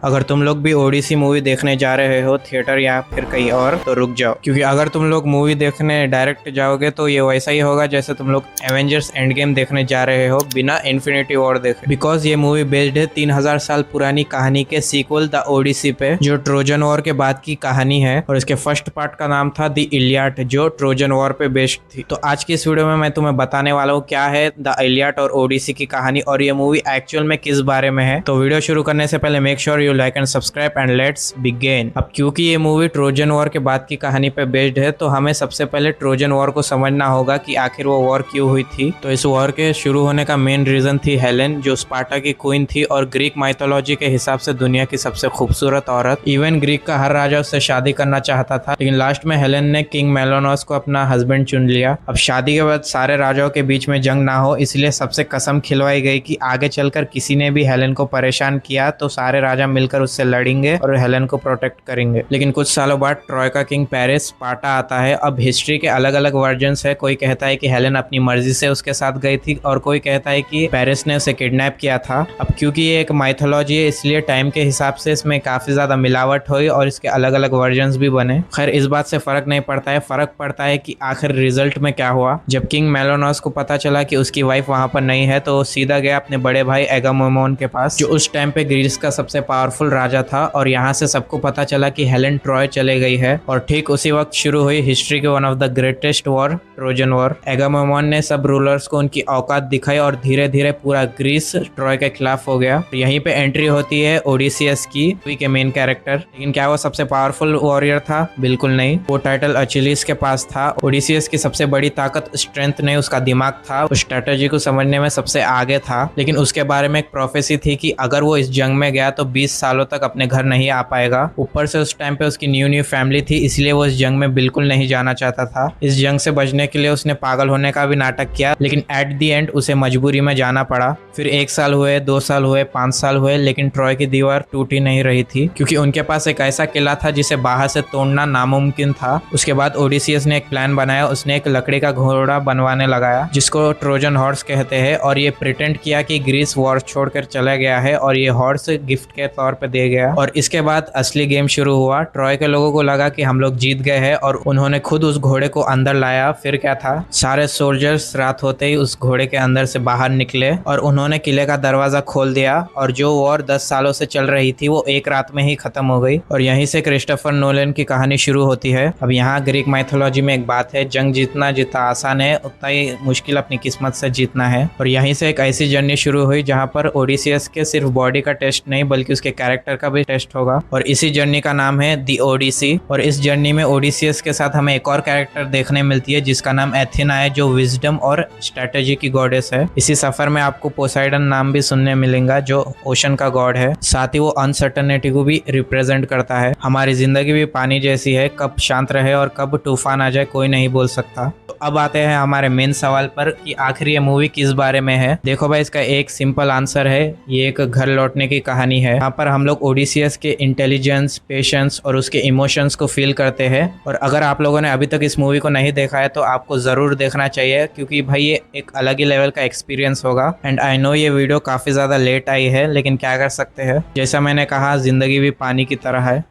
अगर तुम लोग भी ओडिसी मूवी देखने जा रहे हो थिएटर या फिर कहीं और तो रुक जाओ, क्योंकि अगर तुम लोग मूवी देखने डायरेक्ट जाओगे तो ये वैसा ही होगा जैसे तुम लोग एवेंजर्स एंड गेम देखने जा रहे हो बिना इन्फिनिटी वॉर देखे। बिकॉज ये मूवी बेस्ड है 3000 साल पुरानी कहानी के सीक्वल द ओडिसी पे, जो ट्रोजन वॉर के बाद की कहानी है। और इसके फर्स्ट पार्ट का नाम था द इलियड, जो ट्रोजन वॉर पे बेस्ड थी। तो आज की इस वीडियो में मैं तुम्हें बताने वाला हूँ क्या है द इलियड और ओडिसी की कहानी और ये मूवी एक्चुअल में किस बारे में है। तो वीडियो शुरू करने से पहले make sure you like and subscribe and let's begin. अब क्योंकि ये मूवी ट्रोजन वॉर के बाद की कहानी पे बेस्ड है तो हमें सबसे पहले ट्रोजन वॉर को समझना होगा कि आखिर वो वॉर क्यों हुई थी। तो इस वॉर के शुरू होने का मेन रीजन थी हेलेन, जो स्पार्टा की क्वीन थी और ग्रीक माइथोलॉजी के हिसाब से दुनिया की सबसे खूबसूरत औरत। इवन ग्रीक का हर राजा उससे शादी करना चाहता था, लेकिन लास्ट में हेलेन ने किंग मेलोनोस को अपना हस्बैंड चुन लिया। अब शादी के बाद सारे राजाओं के बीच में जंग ना हो, इसलिए सबसे कसम खिलवाई गई कि आगे चलकर किसी ने भी हेलेन को परेशान किया तो सारे राजा मिलकर उससे लड़ेंगे और हेलेन को प्रोटेक्ट करेंगे। लेकिन कुछ सालों बाद ट्रॉय का किंग पेरिस स्पार्टा आता है। अब हिस्ट्री के अलग अलग वर्जन्स है। कोई कहता है कि हेलेन अपनी मर्जी से उसके साथ गई थी और कोई कहता है कि पेरिस ने उसे किडनैप किया था। अब क्योंकि ये एक माइथोलॉजी है इसलिए टाइम के हिसाब से इसमें काफी ज्यादा मिलावट हुई और इसके अलग अलग वर्जन्स भी बने। खैर इस बात से फर्क नहीं पड़ता है, फर्क पड़ता है कि आखिर रिजल्ट में क्या हुआ। जब किंग मेलोनोस को पता चला कि उसकी वाइफ वहां पर नहीं है तो वो सीधा गया अपने बड़े भाई एगामेमनॉन के पास, जो उस टाइम पे ग्रीस का सबसे पावरफुल राजा था। और यहाँ से सबको पता चला कि हेलेन ट्रॉय चले गई है। और ठीक उसी वक्त शुरू हुई हिस्ट्री के one of the greatest war, Trojan war. Agamemnon ने सब रूलर्स को उनकी औकात दिखाई और धीरे धीरे पूरा ग्रीस ट्रॉय के खिलाफ हो गया। यहीं पे एंट्री होती है ओडिसियस की के मेन कैरेक्टर। लेकिन क्या वो सबसे पावरफुल वॉरियर था? बिल्कुल नहीं। वो टाइटल अचिलिस के पास था। ओडिसियस की सबसे बड़ी ताकत स्ट्रेंथ नहीं, उसका दिमाग था। उस स्ट्रेटेजी को समझने में सबसे आगे था। लेकिन उसके बारे में एक प्रोफेसी थी कि अगर वो इस जंग में गया तो 20 सालों तक अपने घर नहीं आ पाएगा। ऊपर से उस टाइम पे उसकी न्यू फैमिली थी, इसलिए वो इस जंग में बिल्कुल नहीं जाना चाहता था। इस जंग से बचने के लिए उसने पागल होने का भी नाटक किया, लेकिन एट द एंड उसे मजबूरी में जाना पड़ा। फिर 1 साल हुए, 2 साल हुए, 5 साल हुए, लेकिन ट्रॉय की दीवार टूटी नहीं रही थी, क्योंकि उनके पास एक ऐसा किला था जिसे बाहर से तोड़ना नामुमकिन था। उसके बाद ओडिसियस ने एक प्लान बनाया। उसने एक लकड़ी का घोड़ा बनवाने लगाया जिसको ट्रोजन हॉर्स कहते हैं, और ये प्रिटेंड किया कि ग्रीस वॉर छोड़कर चला गया है और ये हॉर्स गिफ्ट के तौर पे दे गया। और इसके बाद असली गेम शुरू हुआ। ट्रॉय के लोगों को लगा कि हम लोग जीत गए हैं और उन्होंने खुद उस घोड़े को अंदर लाया। फिर क्या था, सारे सोल्जर्स रात होते ही उस घोड़े के अंदर से बाहर निकले और उन्होंने किले का दरवाजा खोल दिया। और जो वॉर 10 सालों से चल रही थी वो एक रात में ही खत्म हो गई। और यहीं से क्रिस्टोफर नोलन की कहानी शुरू होती है। अब यहाँ ग्रीक माइथोलॉजी में एक बात है, जंग जीतना जितना आसान है उतना ही मुश्किल अपनी किस्मत से जीतना है। और यहीं से एक ऐसी जर्नी शुरू हुई जहाँ पर ओडिसियस के सिर्फ बॉडी का टेस्ट नहीं बल्कि उसके कैरेक्टर का भी टेस्ट होगा। और इसी जर्नी का नाम है दी ओडिसी। और इस जर्नी में ओडिसियस के साथ हमें एक और कैरेक्टर देखने मिलती है जिसका नाम एथेना है, जो विजडम और स्ट्रेटेजी की गॉडेस है। इसी सफर में आपको पोसाइडन नाम भी सुनने मिलेगा जो ओशन का गॉड है। साथ ही वो अनसर्टेनिटी को भी रिप्रेजेंट करता है। हमारी जिंदगी भी पानी जैसी है, कब शांत रहे और कब तूफान आ जाए कोई नहीं बोल सकता। तो अब आते हैं हमारे मेन सवाल पर कि आखिर ये मूवी किस बारे में है। देखो भाई, इसका एक सिंपल आंसर है, ये एक घर लौटने की कहानी है। यहाँ पर हम लोग ओडिसियस के इंटेलिजेंस, पेशेंस और उसके इमोशंस को फील करते हैं। और अगर आप लोगों ने अभी तक इस मूवी को नहीं देखा है तो आपको जरूर देखना चाहिए, क्योंकि भाई ये एक अलग ही लेवल का एक्सपीरियंस होगा। एंड आई नो ये वीडियो काफी ज्यादा लेट आई है, लेकिन क्या कर सकते हैं, जैसा मैंने कहा जिंदगी भी पानी की तरह है।